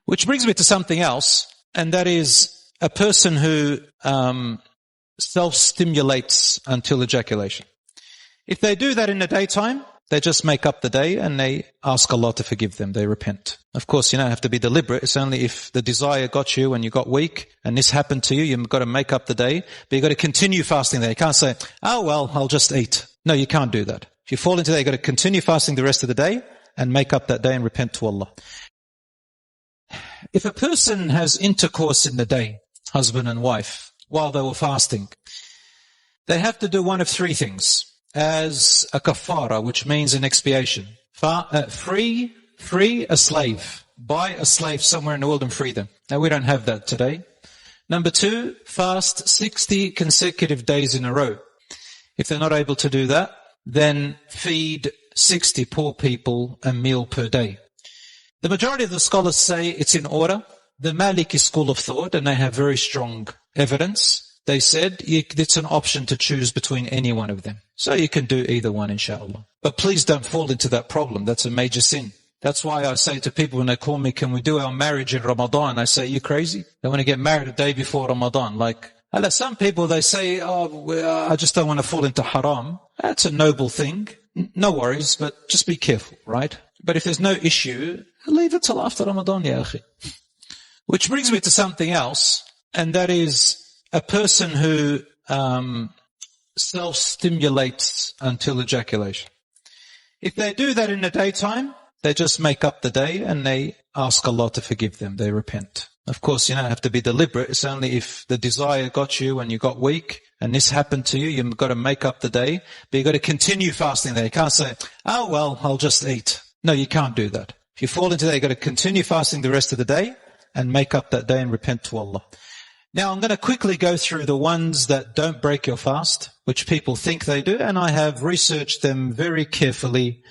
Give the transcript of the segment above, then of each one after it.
Which brings me to something else, and that is a person who self-stimulates until ejaculation. If they do that in the daytime, they just make up the day and they ask Allah to forgive them. They repent. Of course, you don't have to be deliberate. It's only if the desire got you and you got weak and this happened to you, you've got to make up the day. But you've got to continue fasting there. You can't say, oh, well, I'll just eat. No, you can't do that. If you fall into that, you've got to continue fasting the rest of the day and make up that day and repent to Allah. If a person has intercourse in the day, husband and wife, while they were fasting, they have to do one of three things as a kaffarah, which means an expiation. Free a slave. Buy a slave somewhere in the world and free them. Now, we don't have that today. Number 2, fast 60 consecutive days in a row. If they're not able to do that, then feed 60 poor people a meal per day. The majority of the scholars say it's in order. The Maliki school of thought, and they have very strong evidence, they said it's an option to choose between any one of them. So you can do either one, inshallah. But please don't fall into that problem. That's a major sin. That's why I say to people when they call me, can we do our marriage in Ramadan? I say, you crazy? They want to get married a day before Ramadan. Like, some people, they say, I just don't want to fall into haram. That's a noble thing. No worries, but just be careful, right? But if there's no issue, leave it till after Ramadan, ya akhi. Which brings me to something else, and that is a person who self-stimulates until ejaculation. If they do that in the daytime, they just make up the day and they ask Allah to forgive them. They repent. Of course, you don't have to be deliberate. It's only if the desire got you and you got weak and this happened to you, you've got to make up the day. But you've got to continue fasting there. You can't say, oh, well, I'll just eat. No, you can't do that. If you fall into that, you've got to continue fasting the rest of the day and make up that day and repent to Allah. Now, I'm going to quickly go through the ones that don't break your fast, which people think they do, and I have researched them very carefully.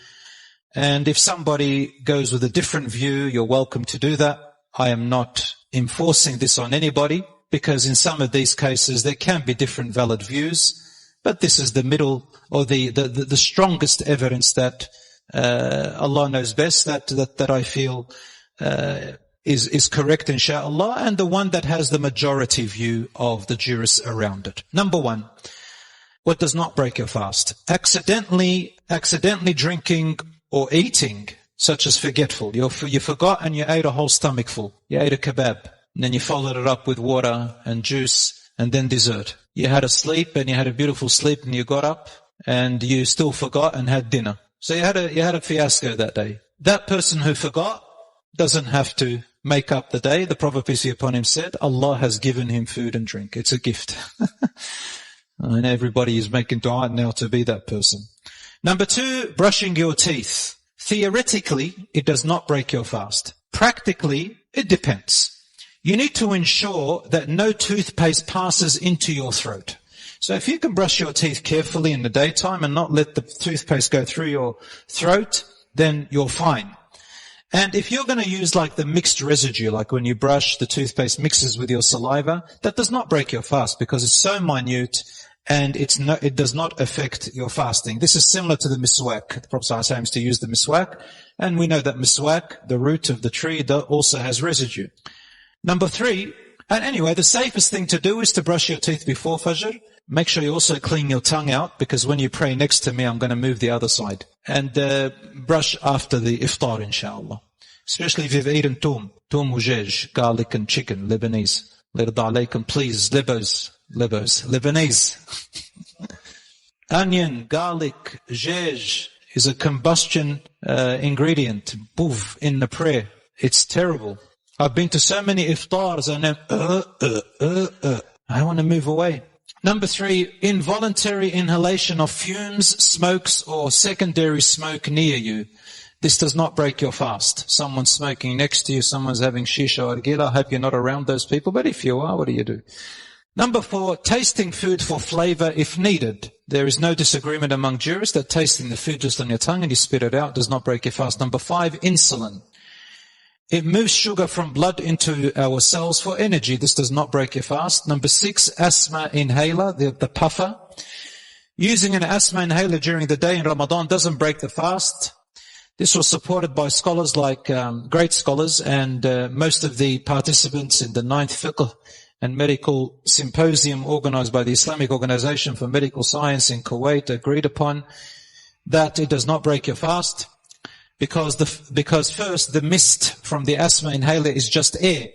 And if somebody goes with a different view, you're welcome to do that. I am not enforcing this on anybody, because in some of these cases there can be different valid views, but this is the middle, or the strongest evidence that Allah knows best, that I feel is correct, inshallah, and the one that has the majority view of the jurists around it. Number 1, what does not break your fast? Accidentally drinking or eating, such as forgetful. You forgot and you ate a whole stomach full. You ate a kebab, and then you followed it up with water and juice and then dessert. You had a sleep and you had a beautiful sleep and you got up and you still forgot and had dinner. So you had a fiasco that day. That person who forgot doesn't have to make up the day. The Prophet, peace be upon him, said, Allah has given him food and drink. It's a gift. And everybody is making dua now to be that person. Number 2, brushing your teeth. Theoretically, it does not break your fast. Practically, it depends. You need to ensure that no toothpaste passes into your throat. So if you can brush your teeth carefully in the daytime and not let the toothpaste go through your throat, then you're fine. And if you're going to use like the mixed residue, like when you brush, the toothpaste mixes with your saliva, that does not break your fast because it's so minute and it does not affect your fasting. This is similar to the miswak. The Prophet ﷺ used to use the miswak, and we know that miswak, the root of the tree, also has residue. Number 3, and anyway, the safest thing to do is to brush your teeth before Fajr. Make sure you also clean your tongue out, because when you pray next to me, I'm going to move the other side. And brush after the iftar, inshallah. Especially if you've eaten toom ujej, garlic and chicken, Lebanese. Lirda alaykum, please, Lebanese. Onion, garlic, jej is a combustion ingredient, boof, in the prayer. It's terrible. I've been to so many iftars and I want to move away. Number 3, involuntary inhalation of fumes, smokes, or secondary smoke near you. This does not break your fast. Someone's smoking next to you, someone's having shisha or gila. I hope you're not around those people, but if you are, what do you do? Number 4, tasting food for flavor if needed. There is no disagreement among jurists that tasting the food just on your tongue and you spit it out does not break your fast. Number 5, insulin. It moves sugar from blood into our cells for energy. This does not break your fast. Number 6, asthma inhaler, the puffer. Using an asthma inhaler during the day in Ramadan doesn't break the fast. This was supported by scholars like great scholars, and most of the participants in the 9th Fiqh and Medical Symposium organized by the Islamic Organization for Medical Science in Kuwait agreed upon that it does not break your fast because first, the mist from the asthma inhaler is just air.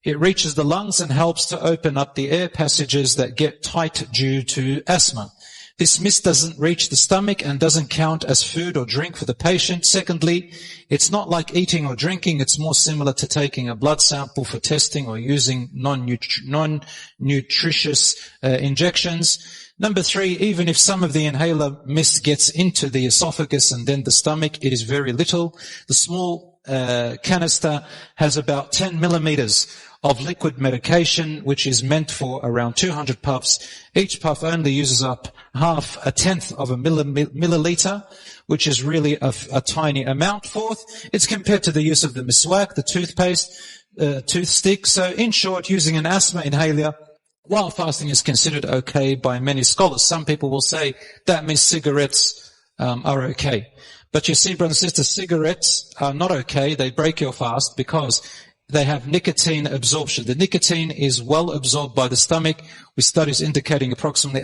It reaches the lungs and helps to open up the air passages that get tight due to asthma. This mist doesn't reach the stomach and doesn't count as food or drink for the patient. Secondly, it's not like eating or drinking. It's more similar to taking a blood sample for testing or using non-nutritious injections. Number 3, even if some of the inhaler mist gets into the esophagus and then the stomach, it is very little. The small canister has about 10 millimeters of liquid medication, which is meant for around 200 puffs. Each puff only uses up a tenth of a milliliter, which is really a tiny amount. Fourth, it's compared to the use of the miswak, the toothpaste, toothstick. So in short, using an asthma inhaler while fasting is considered okay by many scholars. Some people will say that means cigarettes are okay. But you see, brothers and sisters, cigarettes are not okay. They break your fast because they have nicotine absorption. The nicotine is well absorbed by the stomach, with studies indicating approximately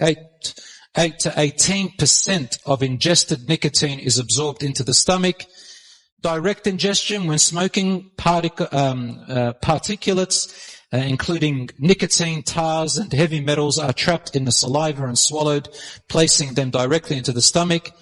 8 to 18% of ingested nicotine is absorbed into the stomach. Direct ingestion, when smoking, particulates, including nicotine, tars, and heavy metals, are trapped in the saliva and swallowed, placing them directly into the stomach.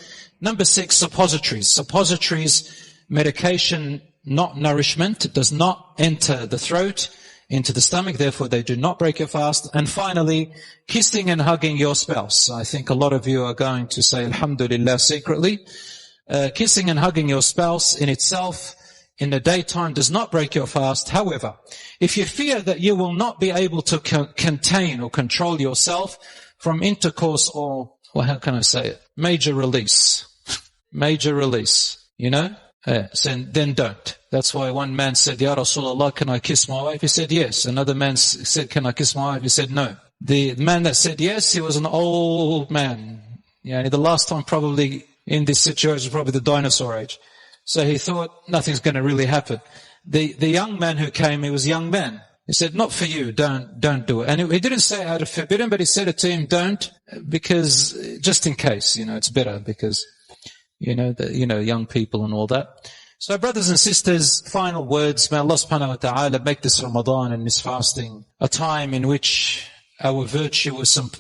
Number 6, suppositories. Suppositories, medication, not nourishment. It does not enter the throat, into the stomach, therefore they do not break your fast. And finally, kissing and hugging your spouse. I think a lot of you are going to say Alhamdulillah secretly. Kissing and hugging your spouse in itself in the daytime does not break your fast. However, if you fear that you will not be able to contain or control yourself from intercourse or, well, how can I say it? Major release, you know? So then don't. That's why one man said, Ya Rasulullah, can I kiss my wife? He said yes. Another man said, can I kiss my wife? He said no. The man that said yes, he was an old man. Yeah, the last time probably in this situation, probably the dinosaur age. So he thought nothing's going to really happen. The young man who came, he was a young man. He said, not for you, don't do it. And he didn't say it out of forbidden, but he said it to him, don't, because just in case, it's better because, young people and all that. So brothers and sisters, final words. May Allah subhanahu wa ta'ala make this Ramadan and this fasting a time in which our virtue with some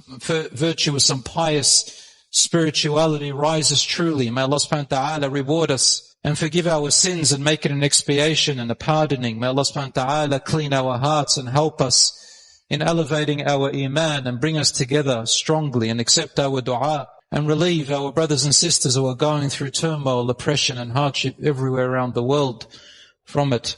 pious spirituality rises truly. May Allah subhanahu wa ta'ala reward us and forgive our sins and make it an expiation and a pardoning. May Allah subhanahu wa ta'ala clean our hearts and help us in elevating our iman and bring us together strongly and accept our dua and relieve our brothers and sisters who are going through turmoil, oppression and hardship everywhere around the world from it.